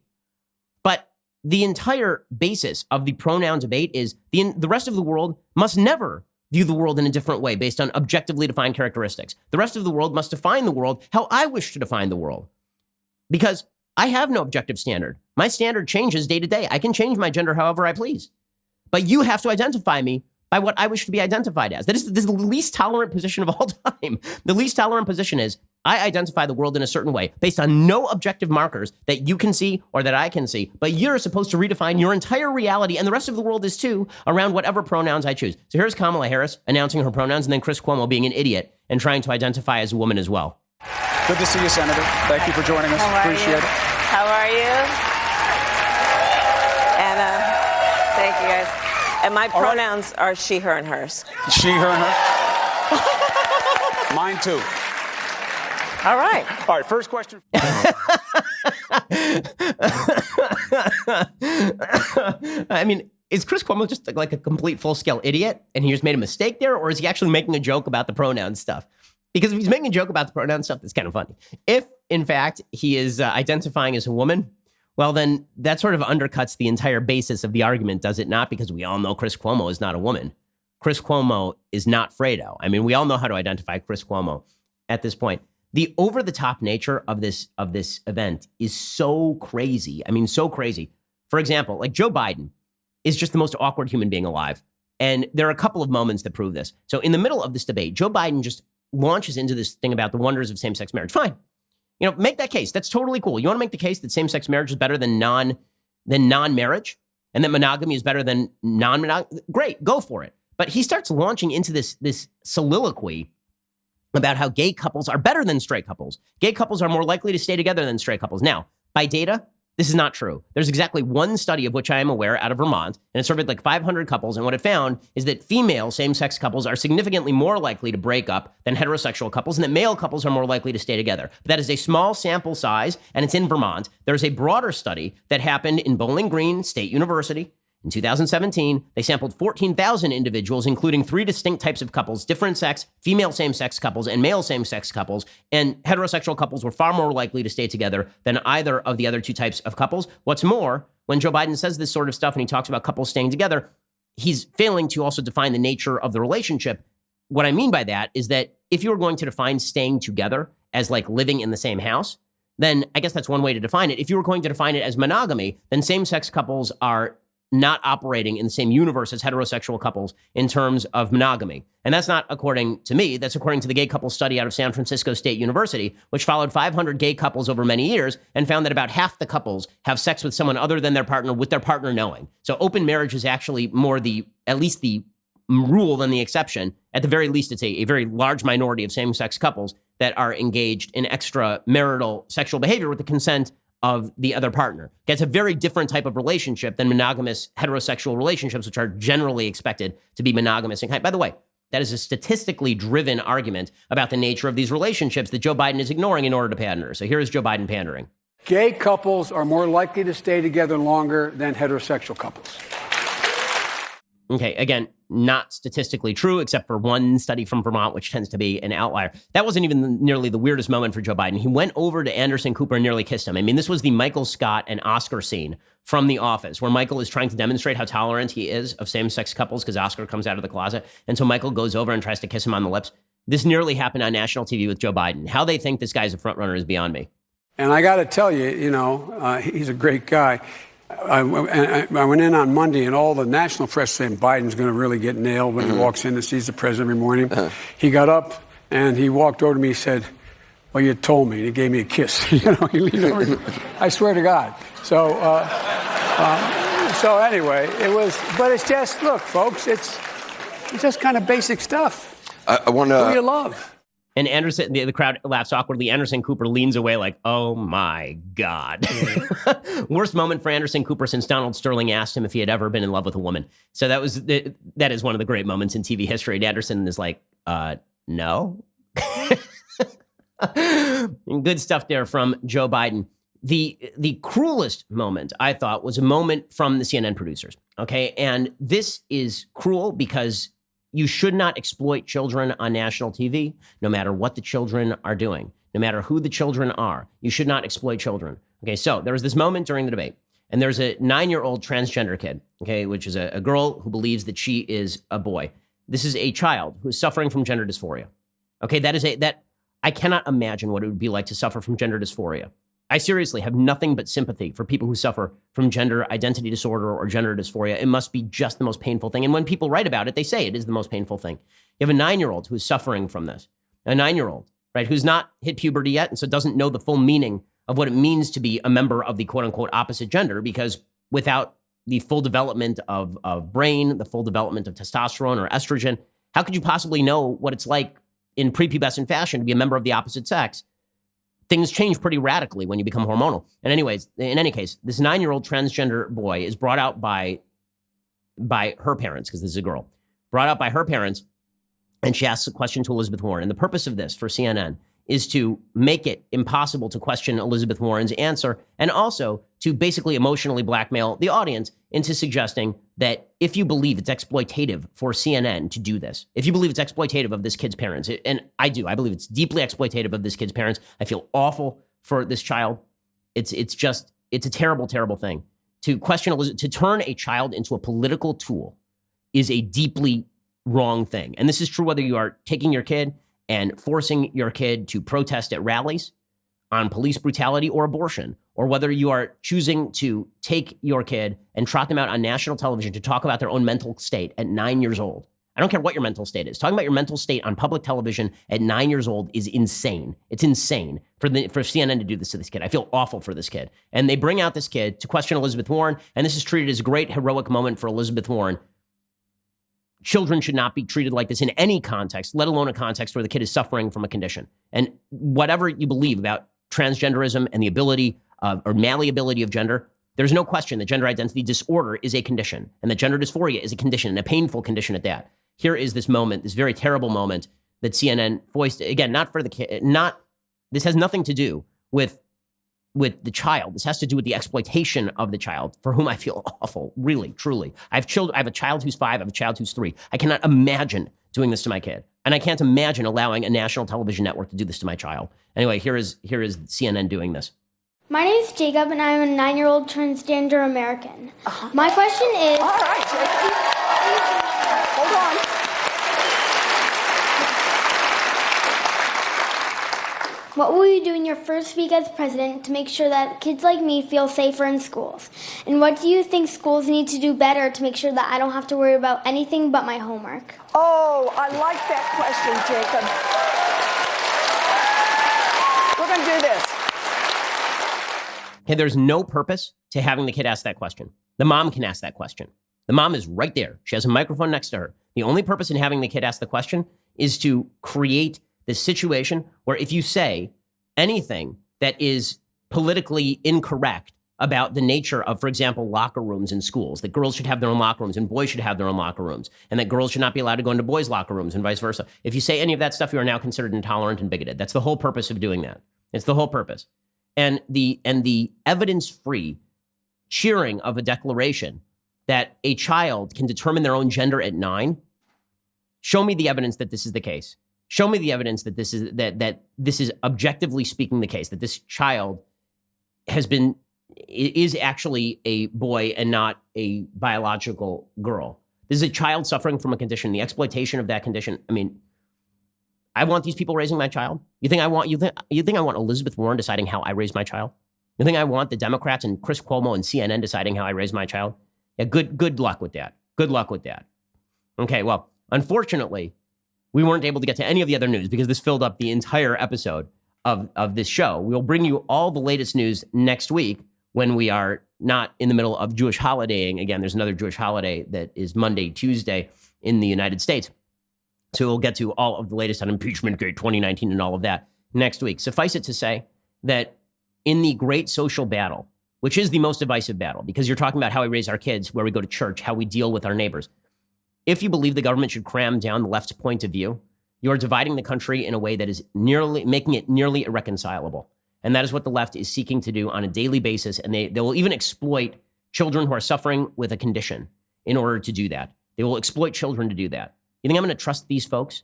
But the entire basis of the pronoun debate is the rest of the world must never view the world in a different way based on objectively defined characteristics. The rest of the world must define the world how I wish to define the world. Because I have no objective standard. My standard changes day to day. I can change my gender however I please. But you have to identify me by what I wish to be identified as. This is the least tolerant position of all time. The least tolerant position is I identify the world in a certain way based on no objective markers that you can see or that I can see. But you're supposed to redefine your entire reality, and the rest of the world is too, around whatever pronouns I choose. So here's Kamala Harris announcing her pronouns, and then Chris Cuomo being an idiot and trying to identify as a woman as well. Good to see you, Senator. Thank you for joining us. Appreciate it. How are you? Anna, thank you guys. And my pronouns are she, her, and hers. She, her, and her? Mine too. All right. All right, first question. I mean, is Chris Cuomo just like a complete full-scale idiot and he just made a mistake there? Or is he actually making a joke about the pronoun stuff? Because if he's making a joke about the pronoun stuff, that's kind of funny. If, in fact, he is identifying as a woman, well, then that sort of undercuts the entire basis of the argument, does it not? Because we all know Chris Cuomo is not a woman. Chris Cuomo is not Fredo. I mean, we all know how to identify Chris Cuomo at this point. The over-the-top nature of this event is so crazy. I mean, so crazy. For example, like Joe Biden is just the most awkward human being alive. And there are a couple of moments that prove this. So in the middle of this debate, Joe Biden just launches into this thing about the wonders of same-sex marriage. Fine. You know, make that case. That's totally cool. You want to make the case that same-sex marriage is better than non-marriage and that monogamy is better than non-monogamy? Great, go for it. But he starts launching into this soliloquy about how gay couples are better than straight couples. Gay couples are more likely to stay together than straight couples. Now, by data, this is not true. There's exactly one study of which I am aware out of Vermont, and it surveyed like 500 couples, and what it found is that female same-sex couples are significantly more likely to break up than heterosexual couples, and that male couples are more likely to stay together. But that is a small sample size, and it's in Vermont. There's a broader study that happened in Bowling Green State University. In 2017, they sampled 14,000 individuals, including 3 distinct types of couples, different sex, female same-sex couples, and male same-sex couples. And heterosexual couples were far more likely to stay together than either of the other 2 types of couples. What's more, when Joe Biden says this sort of stuff and he talks about couples staying together, he's failing to also define the nature of the relationship. What I mean by that is that if you were going to define staying together as like living in the same house, then I guess that's one way to define it. If you were going to define it as monogamy, then same-sex couples are not operating in the same universe as heterosexual couples in terms of monogamy. And that's not according to me. That's according to the gay couple study out of San Francisco State University, which followed 500 gay couples over many years and found that about half the couples have sex with someone other than their partner with their partner knowing. So open marriage is actually more at least the rule than the exception. At the very least, it's a very large minority of same-sex couples that are engaged in extramarital sexual behavior with the consent of the other partner. It's a very different type of relationship than monogamous heterosexual relationships, which are generally expected to be monogamous in kind. By the way, that is a statistically driven argument about the nature of these relationships that Joe Biden is ignoring in order to pander. So here is Joe Biden pandering. Gay couples are more likely to stay together longer than heterosexual couples. Okay, again, not statistically true, except for one study from Vermont, which tends to be an outlier. That wasn't even nearly the weirdest moment for Joe Biden. He went over to Anderson Cooper and nearly kissed him. I mean, this was the Michael Scott and Oscar scene from The Office, where Michael is trying to demonstrate how tolerant he is of same-sex couples because Oscar comes out of the closet. And so Michael goes over and tries to kiss him on the lips. This nearly happened on national TV with Joe Biden. How they think this guy's a front runner is beyond me. And I got to tell you, he's a great guy. I went in on Monday, and all the national press saying Biden's going to really get nailed when he walks in and sees the president every morning. He got up, and he walked over to me and said, well, you told me. And he gave me a kiss. He leaned over. I swear to God. So anyway, but it's just, look, folks, it's just kind of basic stuff. I want Who you love. And Anderson, the crowd laughs awkwardly. Anderson Cooper leans away like, oh my God. Worst moment for Anderson Cooper since Donald Sterling asked him if he had ever been in love with a woman. So that is one of the great moments in TV history. And Anderson is like, no. Good stuff there from Joe Biden. The cruelest moment, I thought, was a moment from the CNN producers. Okay. And this is cruel because you should not exploit children on national TV, no matter what the children are doing, no matter who the children are. You should not exploit children. Okay, so there was this moment during the debate, and there's a 9-year-old transgender kid, okay, which is a girl who believes that she is a boy. This is a child who is suffering from gender dysphoria. Okay, that I cannot imagine what it would be like to suffer from gender dysphoria. I seriously have nothing but sympathy for people who suffer from gender identity disorder or gender dysphoria. It must be just the most painful thing. And when people write about it, they say it is the most painful thing. You have a 9-year-old who's suffering from this, a 9-year-old, right, who's not hit puberty yet and so doesn't know the full meaning of what it means to be a member of the quote unquote opposite gender, because without the full development of brain, the full development of testosterone or estrogen, how could you possibly know what it's like in prepubescent fashion to be a member of the opposite sex? Things change pretty radically when you become hormonal. And anyways, in any case, this 9-year-old transgender boy is brought out by her parents, because this is a girl, brought out by her parents, and she asks a question to Elizabeth Warren. And the purpose of this for CNN is to make it impossible to question Elizabeth Warren's answer, and also to basically emotionally blackmail the audience into suggesting that if you believe it's exploitative for CNN to do this, if you believe it's exploitative of this kid's parents, and I do, I believe it's deeply exploitative of this kid's parents. I feel awful for this child. It's a terrible, terrible thing. To question, to turn a child into a political tool is a deeply wrong thing. And this is true whether you are taking your kid and forcing your kid to protest at rallies on police brutality or abortion, or whether you are choosing to take your kid and trot them out on national television to talk about their own mental state at 9 years old. I don't care what your mental state is. Talking about your mental state on public television at 9 years old is insane. It's insane for CNN to do this to this kid. I feel awful for this kid. And they bring out this kid to question Elizabeth Warren, and this is treated as a great heroic moment for Elizabeth Warren. Children should not be treated like this in any context, let alone a context where the kid is suffering from a condition. And whatever you believe about transgenderism and the ability or malleability of gender, there's no question that gender identity disorder is a condition, and that gender dysphoria is a condition, and a painful condition at that. Here is this moment, this very terrible moment that CNN voiced, again, not for the kid, this has nothing to do with the child. This has to do with the exploitation of the child, for whom I feel awful, really, truly. I have a child who's 5, I have a child who's 3. I cannot imagine doing this to my kid. And I can't imagine allowing a national television network to do this to my child. Anyway, here is CNN doing this. My name is Jacob, and I'm a 9-year-old transgender American. My question is... All right, Jacob. Hold on. What will you do in your first week as president to make sure that kids like me feel safer in schools? And what do you think schools need to do better to make sure that I don't have to worry about anything but my homework? Oh, I like that question, Jacob. We're going to do this. Okay, there's no purpose to having the kid ask that question. The mom can ask that question. The mom is right there. She has a microphone next to her. The only purpose in having the kid ask the question is to create this situation where if you say anything that is politically incorrect about the nature of, for example, locker rooms in schools, that girls should have their own locker rooms and boys should have their own locker rooms, and that girls should not be allowed to go into boys' locker rooms and vice versa. If you say any of that stuff, you are now considered intolerant and bigoted. That's the whole purpose of doing that. It's the whole purpose. And the evidence-free cheering of a declaration that a child can determine their own gender at 9, show me the evidence that this is the case. Show me the evidence that this is objectively speaking the case, that this child is actually a boy and not a biological girl. This is a child suffering from a condition, the exploitation of that condition. I mean, I want these people raising my child. You think I want Elizabeth Warren deciding how I raise my child? You think I want the Democrats and Chris Cuomo and CNN deciding how I raise my child? Yeah, good luck with that. Good luck with that. Okay, well, unfortunately, we weren't able to get to any of the other news because this filled up the entire episode of this show. We'll bring you all the latest news next week when we are not in the middle of Jewish holidaying. Again, there's another Jewish holiday that is Monday, Tuesday in the United States. So we'll get to all of the latest on Impeachment Gate 2019 and all of that next week. Suffice it to say that in the great social battle, which is the most divisive battle, because you're talking about how we raise our kids, where we go to church, how we deal with our neighbors. If you believe the government should cram down the left's point of view, you are dividing the country in a way that is making it nearly irreconcilable. And that is what the left is seeking to do on a daily basis. And they will even exploit children who are suffering with a condition in order to do that. They will exploit children to do that. You think I'm going to trust these folks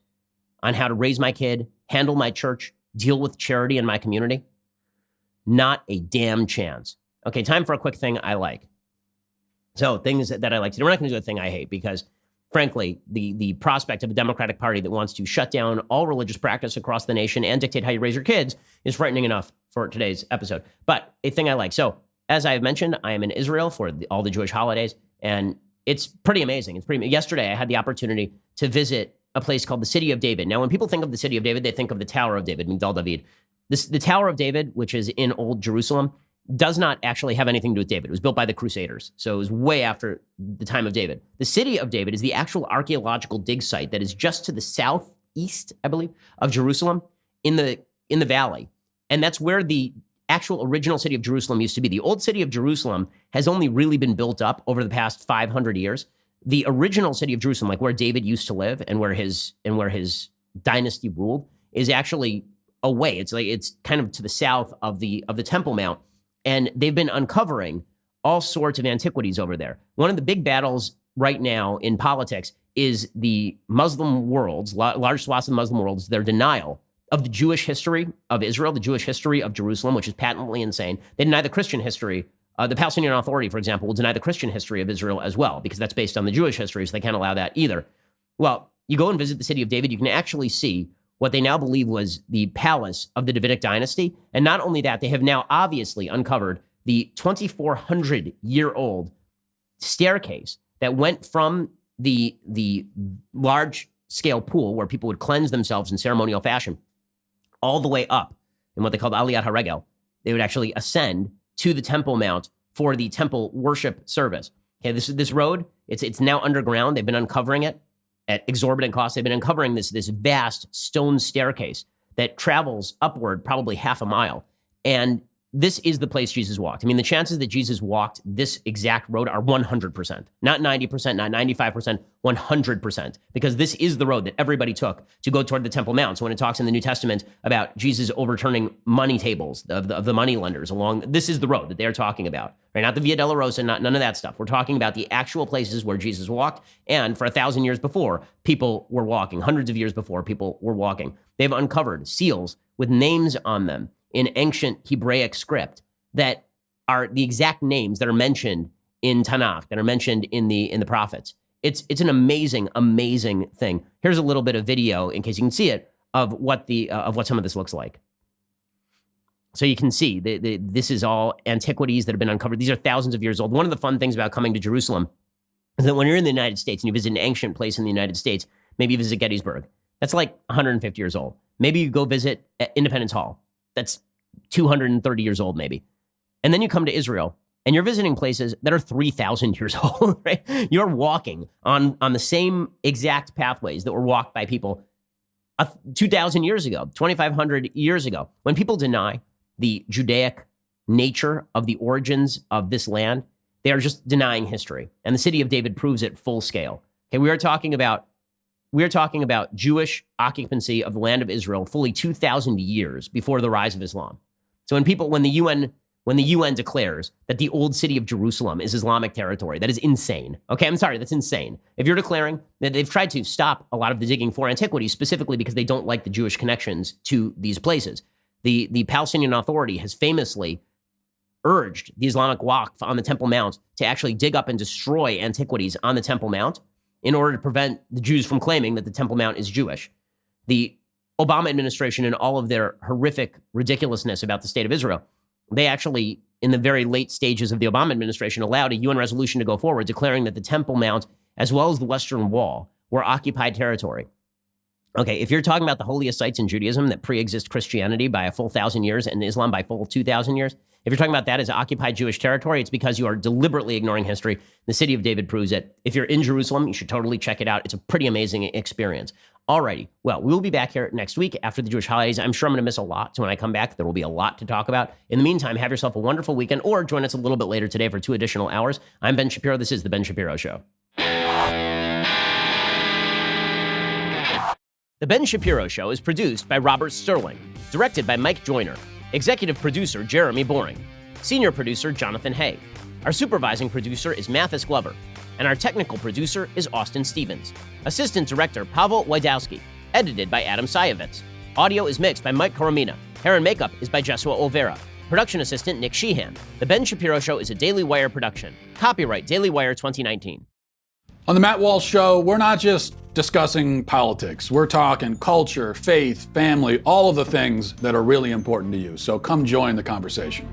on how to raise my kid, handle my church, deal with charity in my community? Not a damn chance. Okay, time for a quick thing I like. So things that I like to do. We're not going to do a thing I hate because, frankly, the prospect of a Democratic Party that wants to shut down all religious practice across the nation and dictate how you raise your kids is frightening enough for today's episode. But a thing I like. So as I have mentioned, I am in Israel for all the Jewish holidays, and it's pretty amazing. Yesterday, I had the opportunity to visit a place called the City of David. Now, when people think of the City of David, they think of the Tower of David, Migdal David. The Tower of David, which is in Old Jerusalem, does not actually have anything to do with David. It was built by the Crusaders, so it was way after the time of David. The City of David is the actual archaeological dig site that is just to the southeast, I believe, of Jerusalem in the valley. And that's where the actual original city of Jerusalem used to be. The old city of Jerusalem has only really been built up over the past 500 years. The original city of Jerusalem, like where David used to live and where his dynasty ruled, is actually away. It's kind of to the south of the Temple Mount, and they've been uncovering all sorts of antiquities over there. One of the big battles right now in politics is the Muslim world's large swaths of the Muslim world's their denial of the Jewish history of Israel, the Jewish history of Jerusalem, which is patently insane. They deny the Christian history. The Palestinian Authority, for example, will deny the Christian history of Israel as well, because that's based on the Jewish history, so they can't allow that either. Well, you go and visit the City of David, you can actually see what they now believe was the palace of the Davidic dynasty. And not only that, they have now obviously uncovered the 2,400-year-old staircase that went from the large-scale pool where people would cleanse themselves in ceremonial fashion all the way up in what they called Aliyat HaRegel. They would actually ascend to the Temple Mount for the temple worship service. Okay, this road, it's now underground. They've been uncovering it at exorbitant cost. They've been uncovering this vast stone staircase that travels upward probably half a mile. And this is the place Jesus walked. I mean, the chances that Jesus walked this exact road are 100%, not 90%, not 95%, 100%, because this is the road that everybody took to go toward the Temple Mount. So when it talks in the New Testament about Jesus overturning money tables of the money lenders this is the road that they're talking about, right? Not the Via Dolorosa, none of that stuff. We're talking about the actual places where Jesus walked. And for 1,000 years before, people were walking. Hundreds of years before, people were walking. They've uncovered seals with names on them in ancient Hebraic script that are the exact names that are mentioned in Tanakh, that are mentioned in the prophets. It's an amazing, amazing thing. Here's a little bit of video, in case you can see it, of what some of this looks like. So you can see this is all antiquities that have been uncovered. These are thousands of years old. One of the fun things about coming to Jerusalem is that when you're in the United States and you visit an ancient place in the United States, maybe you visit Gettysburg. That's like 150 years old. Maybe you go visit Independence Hall. That's 230 years old, maybe. And then you come to Israel and you're visiting places that are 3,000 years old, right? You're walking on the same exact pathways that were walked by people 2,000 years ago, 2,500 years ago. When people deny the Judaic nature of the origins of this land, they are just denying history. And the City of David proves it full scale. Okay, we are talking about Jewish occupancy of the land of Israel fully 2,000 years before the rise of Islam. So when the UN declares that the old city of Jerusalem is Islamic territory, that is insane. Okay, I'm sorry, that's insane. If you're declaring that they've tried to stop a lot of the digging for antiquities, specifically because they don't like the Jewish connections to these places. The Palestinian Authority has famously urged the Islamic Waqf on the Temple Mount to actually dig up and destroy antiquities on the Temple Mount in order to prevent the Jews from claiming that the Temple Mount is Jewish. The Obama administration and all of their horrific ridiculousness about the state of Israel, they actually, in the very late stages of the Obama administration, allowed a UN resolution to go forward declaring that the Temple Mount, as well as the Western Wall, were occupied territory. Okay, if you're talking about the holiest sites in Judaism that pre-exist Christianity by a full 1,000 years and Islam by full 2,000 years, if you're talking about that as occupied Jewish territory, it's because you are deliberately ignoring history. The City of David proves it. If you're in Jerusalem, you should totally check it out. It's a pretty amazing experience. Alrighty. Well, we will be back here next week after the Jewish holidays. I'm sure I'm going to miss a lot. So when I come back, there will be a lot to talk about. In the meantime, have yourself a wonderful weekend, or join us a little bit later today for 2 additional hours. I'm Ben Shapiro. This is The Ben Shapiro Show. The Ben Shapiro Show is produced by Robert Sterling, directed by Mike Joyner, executive producer Jeremy Boring, senior producer Jonathan Hay. Our supervising producer is Mathis Glover, and our technical producer is Austin Stevens. Assistant director Pavel Wydowski, edited by Adam Sayevitz. Audio is mixed by Mike Coromina. Hair and makeup is by Jesua Olvera. Production assistant Nick Sheehan. The Ben Shapiro Show is a Daily Wire production. Copyright Daily Wire 2019. On the Matt Walsh Show, we're not just discussing politics. We're talking culture, faith, family, all of the things that are really important to you. So come join the conversation.